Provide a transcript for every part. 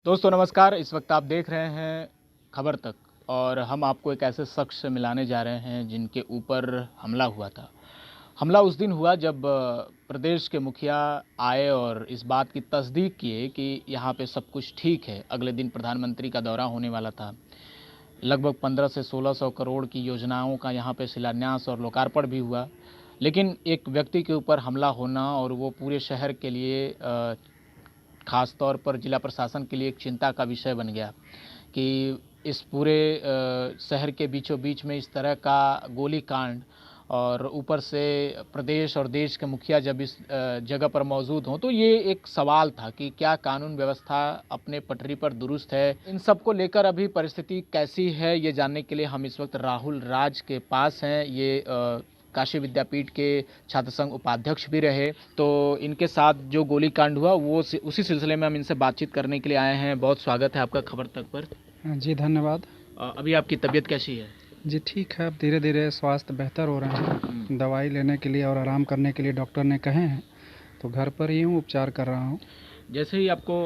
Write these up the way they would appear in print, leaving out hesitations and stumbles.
दोस्तों नमस्कार। इस वक्त आप देख रहे हैं खबर तक और हम आपको एक ऐसे शख्स से मिलाने जा रहे हैं जिनके ऊपर हमला हुआ था। हमला उस दिन हुआ जब प्रदेश के मुखिया आए और इस बात की तस्दीक किए कि यहाँ पे सब कुछ ठीक है। अगले दिन प्रधानमंत्री का दौरा होने वाला था। लगभग 15 से 1600 करोड़ की योजनाओं का यहाँ पे शिलान्यास और लोकार्पण भी हुआ। लेकिन एक व्यक्ति के ऊपर हमला होना और वो पूरे शहर के लिए ख़ास तौर पर जिला प्रशासन के लिए एक चिंता का विषय बन गया कि इस पूरे शहर के बीचों बीच में इस तरह का गोलीकांड और ऊपर से प्रदेश और देश के मुखिया जब इस जगह पर मौजूद हों तो ये एक सवाल था कि क्या कानून व्यवस्था अपने पटरी पर दुरुस्त है। इन सब को लेकर अभी परिस्थिति कैसी है ये जानने के लिए हम इस वक्त राहुल राज के पास हैं। ये काशी विद्यापीठ के छात्र संघ उपाध्यक्ष भी रहे। तो इनके साथ जो गोलीकांड हुआ वो उसी सिलसिले में हम इनसे बातचीत करने के लिए आए हैं। बहुत स्वागत है आपका खबर तक पर। जी धन्यवाद। अभी आपकी तबीयत कैसी है? जी ठीक है, अब धीरे धीरे स्वास्थ्य बेहतर हो रहा है। दवाई लेने के लिए और आराम करने के लिए डॉक्टर ने कहे हैं, तो घर पर ही हूँ, उपचार कर रहा हूँ। जैसे ही आपको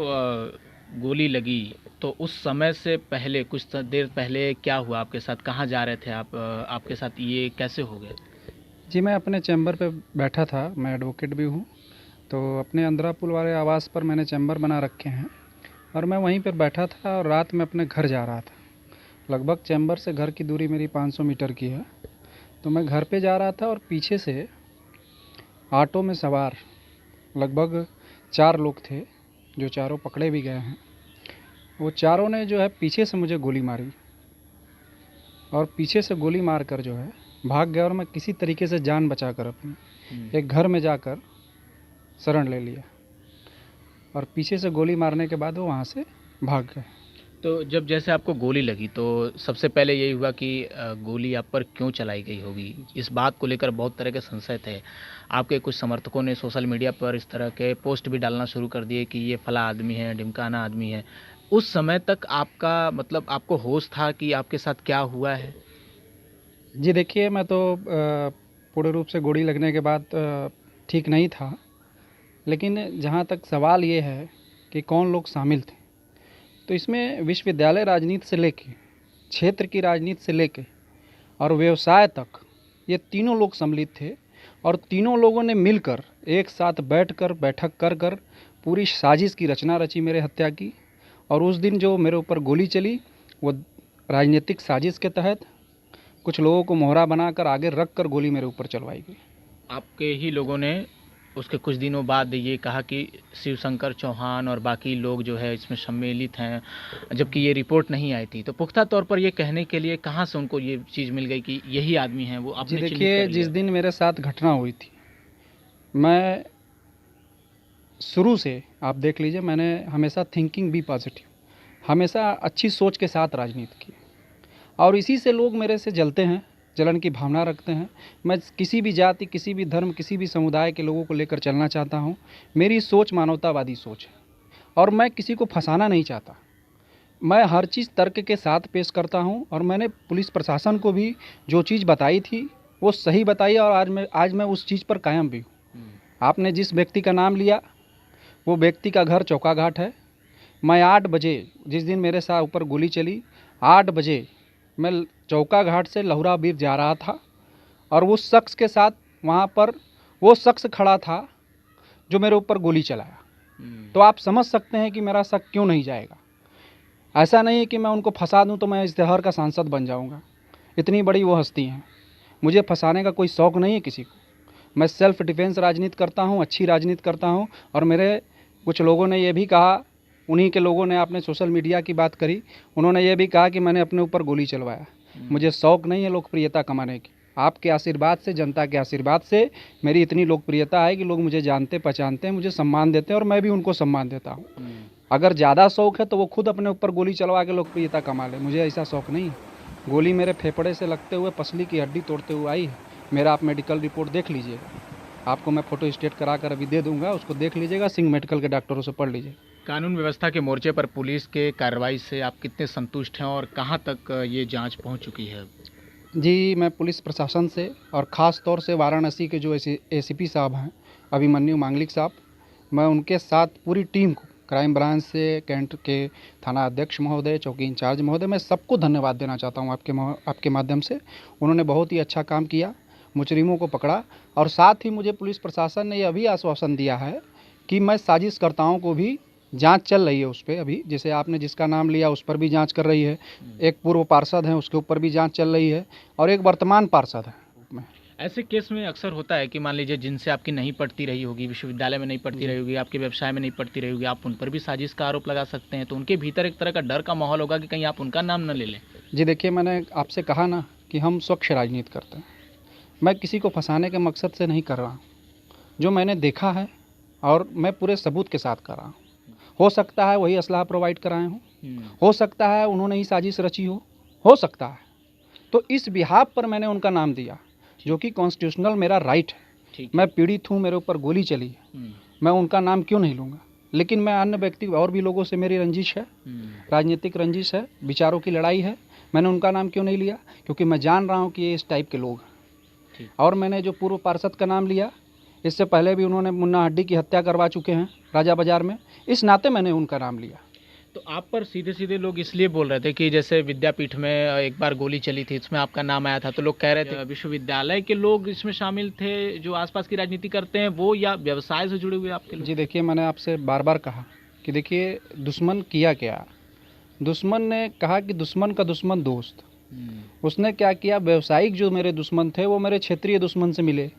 गोली लगी तो उस समय से पहले कुछ देर पहले क्या हुआ आपके साथ? कहाँ जा रहे थे आप? आपके साथ ये कैसे हो गए? जी मैं अपने चैम्बर पे बैठा था, मैं एडवोकेट भी हूँ, तो अपने अंदरा पुल वाले आवास पर मैंने चैम्बर बना रखे हैं और मैं वहीं पर बैठा था और रात में अपने घर जा रहा था। लगभग चैम्बर से घर की दूरी मेरी 500 मीटर की है। तो मैं घर पे जा रहा था और पीछे से ऑटो में सवार लगभग 4 लोग थे, जो चारों पकड़े भी गए हैं। वो चारों ने जो है पीछे से मुझे गोली मारी और पीछे से गोली मार कर जो है भाग गया और मैं किसी तरीके से जान बचाकर अपनी एक घर में जाकर शरण ले लिया और पीछे से गोली मारने के बाद वो वहाँ से भाग गए। तो जब जैसे आपको गोली लगी तो सबसे पहले यही हुआ कि गोली आप पर क्यों चलाई गई होगी? इस बात को लेकर बहुत तरह के संशय थे। आपके कुछ समर्थकों ने सोशल मीडिया पर इस तरह के पोस्ट भी डालना शुरू कर दिए कि ये फला आदमी है, ढिमकाना आदमी है। उस समय तक आपका मतलब आपको होश था कि आपके साथ क्या हुआ है? जी देखिए, मैं तो पूर्ण रूप से गोली लगने के बाद ठीक नहीं था, लेकिन जहाँ तक सवाल ये है कि कौन लोग शामिल थे, तो इसमें विश्वविद्यालय राजनीति से लेके, क्षेत्र की राजनीति से लेके और व्यवसाय तक ये तीनों लोग सम्मिलित थे और तीनों लोगों ने मिलकर एक साथ बैठक कर कर पूरी साजिश की रचना रची मेरे हत्या की। और उस दिन जो मेरे ऊपर गोली चली वो राजनीतिक साजिश के तहत कुछ लोगों को मोहरा बनाकर आगे रख कर गोली मेरे ऊपर चलवाई गई। आपके ही लोगों ने उसके कुछ दिनों बाद ये कहा कि शिवशंकर चौहान और बाकी लोग जो है इसमें सम्मिलित हैं, जबकि ये रिपोर्ट नहीं आई थी। तो पुख्ता तौर पर ये कहने के लिए कहाँ से उनको ये चीज़ मिल गई कि यही आदमी है? वो आपने जी देखिए, जिस दिन मेरे साथ घटना हुई थी, मैं शुरू से आप देख लीजिए, मैंने हमेशा थिंकिंग बी पॉजिटिव, हमेशा अच्छी सोच के साथ राजनीति की और इसी से लोग मेरे से जलते हैं, जलन की भावना रखते हैं। मैं किसी भी जाति, किसी भी धर्म, किसी भी समुदाय के लोगों को लेकर चलना चाहता हूँ। मेरी सोच मानवतावादी सोच है और मैं किसी को फंसाना नहीं चाहता। मैं हर चीज़ तर्क के साथ पेश करता हूँ और मैंने पुलिस प्रशासन को भी जो चीज़ बताई थी वो सही बताई और आज मैं उस चीज़ पर कायम भी हूँ। आपने जिस व्यक्ति का नाम लिया वो व्यक्ति का घर चौका घाट है। मैं 8 बजे, जिस दिन मेरे साथ ऊपर गोली चली, 8 बजे मैं चौका घाट से लहुरा बीर जा रहा था और उस शख्स के साथ वहाँ पर वो शख्स खड़ा था जो मेरे ऊपर गोली चलाया। तो आप समझ सकते हैं कि मेरा शक क्यों नहीं जाएगा। ऐसा नहीं है कि मैं उनको फंसा दूं तो मैं इस शहर का सांसद बन जाऊंगा। इतनी बड़ी वो हस्ती हैं, मुझे फंसाने का कोई शौक़ नहीं है किसी को। मैं सेल्फ डिफेंस राजनीति करता हूं, अच्छी राजनीति करता हूं। और मेरे कुछ लोगों ने ये भी कहा, उन्हीं के लोगों ने, आपने सोशल मीडिया की बात करी, उन्होंने ये भी कहा कि मैंने अपने ऊपर गोली चलवाया। मुझे शौक़ नहीं है लोकप्रियता कमाने की। आपके आशीर्वाद से, जनता के आशीर्वाद से मेरी इतनी लोकप्रियता है कि लोग मुझे जानते पहचानते हैं, मुझे सम्मान देते हैं और मैं भी उनको सम्मान देता हूँ। अगर ज़्यादा शौक़ है तो वो खुद अपने ऊपर गोली चलवा के लोकप्रियता कमा ले, मुझे ऐसा शौक़ नहीं है। गोली मेरे फेफड़े से लगते हुए पसली की हड्डी तोड़ते हुए आई है। मेरा आप मेडिकल रिपोर्ट देख लीजिएगा, आपको मैं फ़ोटो स्टेट करा कर अभी दे दूंगा, उसको देख लीजिएगा, सिंह मेडिकल के डॉक्टरों से पढ़ लीजिए। कानून व्यवस्था के मोर्चे पर पुलिस के कार्रवाई से आप कितने संतुष्ट हैं और कहाँ तक ये जांच पहुँच चुकी है? जी मैं पुलिस प्रशासन से और ख़ास तौर से वाराणसी के जो ACP साहब हैं, अभिमन्यु मांगलिक साहब, मैं उनके साथ पूरी टीम को क्राइम ब्रांच से, कैंट के थाना अध्यक्ष महोदय, चौकी इंचार्ज महोदय, मैं सबको धन्यवाद देना चाहता हूँ आपके माध्यम से। उन्होंने बहुत ही अच्छा काम किया, मुजरिमों को पकड़ा। और साथ ही मुझे पुलिस प्रशासन ने यह भी आश्वासन दिया है कि मैं साजिशकर्ताओं को भी जांच चल रही है उस पर अभी, जैसे आपने जिसका नाम लिया उस पर भी जांच कर रही है, एक पूर्व पार्षद हैं उसके ऊपर भी जांच चल रही है, और एक वर्तमान पार्षद है में। ऐसे केस में अक्सर होता है कि मान लीजिए जिनसे आपकी नहीं पड़ती रही होगी, विश्वविद्यालय में नहीं पढ़ती रही होगी, आपके व्यवसाय में नहीं पढ़ती रही होगी, आप उन पर भी साजिश का आरोप लगा सकते हैं, तो उनके भीतर एक तरह का डर का माहौल होगा कि कहीं आप उनका नाम न ले लें। जी देखिए, मैंने आपसे कहा ना कि हम स्वच्छ राजनीति करते हैं। मैं किसी को फंसाने के मकसद से नहीं कर रहा हूँ। जो मैंने देखा है और मैं पूरे सबूत के साथ कर रहा हूँ। हो सकता है वही असलाह प्रोवाइड कराए हों, हो सकता है उन्होंने ही साजिश रची हो सकता है। तो इस बिहाफ पर मैंने उनका नाम दिया, जो कि कॉन्स्टिट्यूशनल मेरा राइट है। मैं पीड़ित हूँ, मेरे ऊपर गोली चली है, मैं उनका नाम क्यों नहीं लूँगा। लेकिन मैं अन्य व्यक्ति और भी लोगों से मेरी रंजिश है, राजनीतिक रंजिश है, विचारों की लड़ाई है, मैंने उनका नाम क्यों नहीं लिया, क्योंकि मैं जान रहा हूँ कि ये इस टाइप के लोग हैं। और मैंने जो पूर्व पार्षद का नाम लिया, इससे पहले भी उन्होंने मुन्ना हड्डी की हत्या करवा चुके हैं राजा बाजार में, इस नाते मैंने उनका नाम लिया। तो आप पर सीधे सीधे लोग इसलिए बोल रहे थे कि जैसे विद्यापीठ में एक बार गोली चली थी, इसमें आपका नाम आया था, तो लोग कह रहे थे विश्वविद्यालय के लोग इसमें शामिल थे जो आसपास की राजनीति करते हैं, वो या व्यवसाय से जुड़े हुए आपके लोग? जी देखिए, मैंने आपसे बार बार कहा कि देखिए दुश्मन किया क्या। दुश्मन ने कहा कि दुश्मन का दुश्मन दोस्त। उसने क्या किया, व्यवसायिक जो मेरे दुश्मन थे वो मेरे क्षेत्रीय दुश्मन से मिले,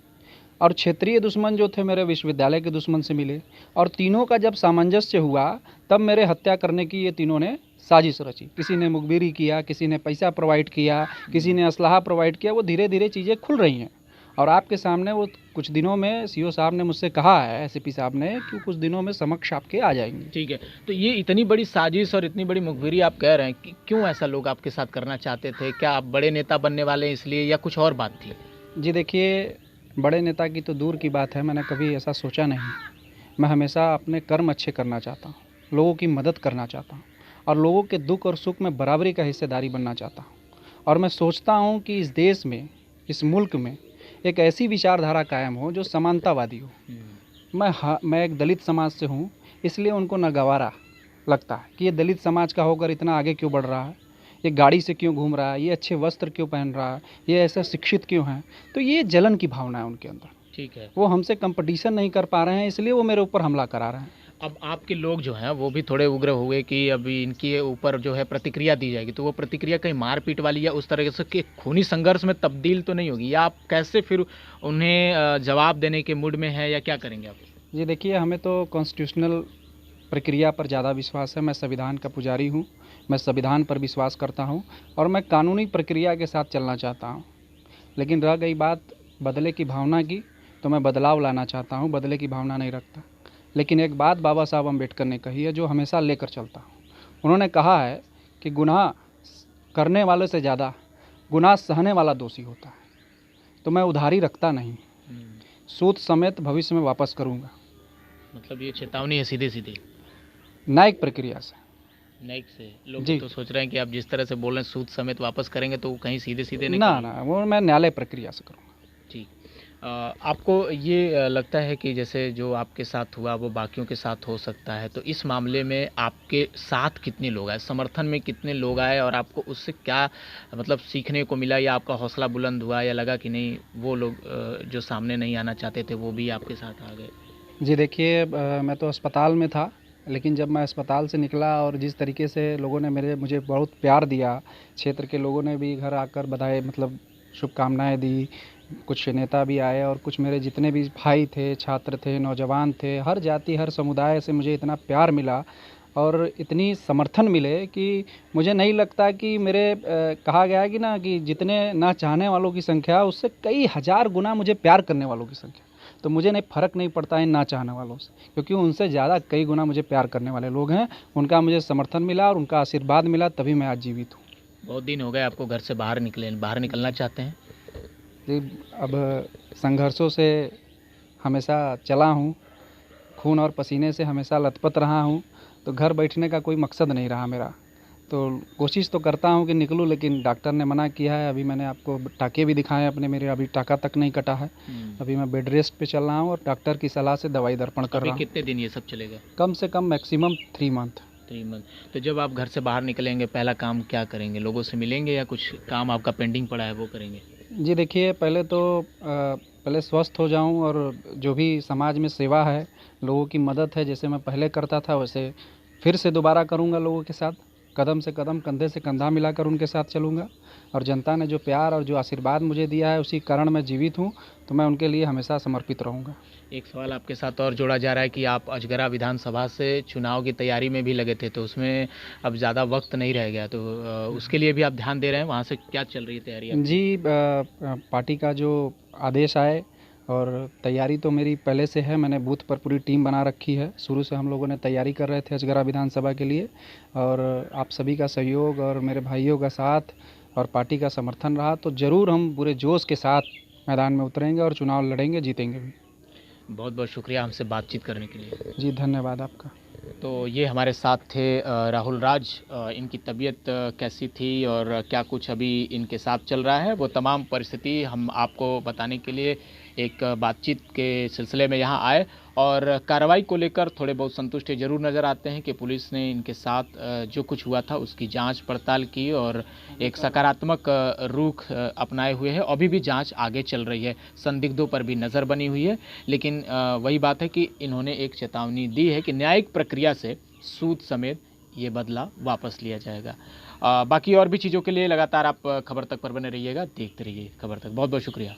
और क्षेत्रीय दुश्मन जो थे मेरे विश्वविद्यालय के दुश्मन से मिले, और तीनों का जब सामंजस्य हुआ तब मेरे हत्या करने की ये तीनों ने साजिश रची। किसी ने मुखबिरी किया, किसी ने पैसा प्रोवाइड किया, किसी ने असलाहा प्रोवाइड किया। वो धीरे धीरे चीज़ें खुल रही हैं और आपके सामने वो कुछ दिनों में सीओ साहब ने मुझसे कहा है, एसपी साहब ने, कि कुछ दिनों में समक्ष आपके आ जाएंगे। ठीक है, तो ये इतनी बड़ी साजिश और इतनी बड़ी मुखबिरी आप कह रहे हैं कि क्यों ऐसा लोग आपके साथ करना चाहते थे? क्या आप बड़े नेता बनने वाले हैं इसलिए, या कुछ और बात थी? जी देखिए, बड़े नेता की तो दूर की बात है, मैंने कभी ऐसा सोचा नहीं। मैं हमेशा अपने कर्म अच्छे करना चाहता हूँ, लोगों की मदद करना चाहता हूँ, और लोगों के दुख और सुख में बराबरी का हिस्सेदारी बनना चाहता हूँ। और मैं सोचता हूँ कि इस देश में, इस मुल्क में एक ऐसी विचारधारा कायम हो जो समानतावादी हो। मैं एक दलित समाज से हूँ, इसलिए उनको नागवारा लगता है कि ये दलित समाज का होकर इतना आगे क्यों बढ़ रहा है, ये गाड़ी से क्यों घूम रहा है, ये अच्छे वस्त्र क्यों पहन रहा है, ये ऐसा शिक्षित क्यों है। तो ये जलन की भावना है उनके अंदर। ठीक है, वो हमसे कंपटीशन नहीं कर पा रहे हैं, इसलिए वो मेरे ऊपर हमला करा रहे हैं। अब आपके लोग जो हैं वो भी थोड़े उग्र हुए कि अभी इनके ऊपर जो है प्रतिक्रिया दी जाएगी, तो वो प्रतिक्रिया कहीं मारपीट वाली या उस तरह से कि खूनी संघर्ष में तब्दील तो नहीं होगी, या आप कैसे फिर उन्हें जवाब देने के मूड में है, या क्या करेंगे आप? जी देखिए, हमें तो कॉन्स्टिट्यूशनल प्रक्रिया पर ज़्यादा विश्वास है। मैं संविधान का पुजारी हूँ, मैं संविधान पर विश्वास करता हूँ, और मैं कानूनी प्रक्रिया के साथ चलना चाहता हूँ। लेकिन रह गई बात बदले की भावना की, तो मैं बदलाव लाना चाहता हूँ, बदले की भावना नहीं रखता। लेकिन एक बात बाबा साहब अम्बेडकर ने कही है जो हमेशा लेकर चलता हूँ। उन्होंने कहा है कि गुनाह करने वाले से ज़्यादा गुनाह सहने वाला दोषी होता है। तो मैं उधारी रखता नहीं, सूद समेत भविष्य में वापस करूँगा। मतलब ये चेतावनी है सीधे सीधे न्यायिक प्रक्रिया से। न्यायिक से लोग जी। तो सोच रहे हैं कि आप जिस तरह से बोल रहे हैं सूद समेत वापस करेंगे, तो कहीं सीधे सीधे नहीं ना, वो मैं न्यायालय प्रक्रिया से करूँगा। ठीक। आपको ये लगता है कि जैसे जो आपके साथ हुआ वो बाकियों के साथ हो सकता है, तो इस मामले में आपके साथ कितने लोग आए, समर्थन में कितने लोग आए, और आपको उससे क्या मतलब सीखने को मिला, या आपका हौसला बुलंद हुआ, या लगा कि नहीं वो लोग जो सामने नहीं आना चाहते थे वो भी आपके साथ आ गए? जी देखिए, मैं तो अस्पताल में था, लेकिन जब मैं अस्पताल से निकला और जिस तरीके से लोगों ने मुझे बहुत प्यार दिया, क्षेत्र के लोगों ने भी घर आकर बधाई, मतलब शुभकामनाएं दी, कुछ नेता भी आए, और कुछ मेरे जितने भी भाई थे, छात्र थे, नौजवान थे, हर जाति हर समुदाय से मुझे इतना प्यार मिला और इतनी समर्थन मिले कि मुझे नहीं लगता कि कहा गया है कि ना कि जितने ना चाहने वालों की संख्या उससे कई हज़ार गुना मुझे प्यार करने वालों की संख्या। तो मुझे नहीं फ़र्क नहीं पड़ता है ना चाहने वालों से, क्योंकि उनसे ज़्यादा कई गुना मुझे प्यार करने वाले लोग हैं। उनका मुझे समर्थन मिला और उनका आशीर्वाद मिला, तभी मैं आज जीवित हूँ। बहुत दिन हो गए आपको घर से बाहर निकलना चाहते हैं? जी, अब संघर्षों से हमेशा चला हूँ, खून और पसीने से हमेशा लथपथ रहा हूँ, तो घर बैठने का कोई मकसद नहीं रहा मेरा। तो कोशिश तो करता हूँ कि निकलूँ, लेकिन डॉक्टर ने मना किया है। अभी मैंने आपको टाँके भी दिखाए हैं अपने, मेरे अभी टाँका तक नहीं कटा है। अभी मैं बेड रेस्ट पे चल रहा हूँ और डॉक्टर की सलाह से दवाई दर्पण कर अभी रहा हूँ। कितने दिन ये सब चलेगा? कम से कम मैक्सिमम 3 मंथ। 3 मंथ। तो जब आप घर से बाहर निकलेंगे पहला काम क्या करेंगे? लोगों से मिलेंगे या कुछ काम आपका पेंडिंग पड़ा है वो करेंगे? जी देखिए, पहले तो पहले स्वस्थ हो जाऊँ और जो भी समाज में सेवा है, लोगों की मदद है, जैसे मैं पहले करता था वैसे फिर से दोबारा करूँगा लोगों के साथ। कदम से कदम, कंधे से कंधा मिलाकर उनके साथ चलूँगा और जनता ने जो प्यार और जो आशीर्वाद मुझे दिया है उसी कारण मैं जीवित हूँ, तो मैं उनके लिए हमेशा समर्पित रहूँगा। एक सवाल आपके साथ और जोड़ा जा रहा है कि आप अजगरा विधानसभा से चुनाव की तैयारी में भी लगे थे, तो उसमें अब ज़्यादा वक्त नहीं रह गया, तो उसके लिए भी आप ध्यान दे रहे हैं? वहाँ से क्या चल रही है तैयारी आपकी? जी, पार्टी का जो आदेश आए और तैयारी तो मेरी पहले से है। मैंने बूथ पर पूरी टीम बना रखी है। शुरू से हम लोगों ने तैयारी कर रहे थे अजगरा विधानसभा के लिए, और आप सभी का सहयोग और मेरे भाइयों का साथ और पार्टी का समर्थन रहा तो ज़रूर हम पूरे जोश के साथ मैदान में उतरेंगे और चुनाव लड़ेंगे, जीतेंगे भी। बहुत बहुत शुक्रिया हमसे बातचीत करने के लिए। जी धन्यवाद आपका। तो ये हमारे साथ थे राहुल राज। इनकी तबीयत कैसी थी और क्या कुछ अभी इनके साथ चल रहा है, वो तमाम परिस्थिति हम आपको बताने के लिए एक बातचीत के सिलसिले में यहाँ आए। और कार्रवाई को लेकर थोड़े बहुत संतुष्ट जरूर नज़र आते हैं कि पुलिस ने इनके साथ जो कुछ हुआ था उसकी जांच पड़ताल की और एक सकारात्मक रुख अपनाए हुए है। अभी भी जांच आगे चल रही है, संदिग्धों पर भी नज़र बनी हुई है, लेकिन वही बात है कि इन्होंने एक चेतावनी दी है कि न्यायिक प्रक्रिया से सूद समेत ये बदला वापस लिया जाएगा। बाकी और भी चीज़ों के लिए लगातार आप खबर तक पर बने रहिएगा, देखते रहिए खबर तक। बहुत बहुत शुक्रिया।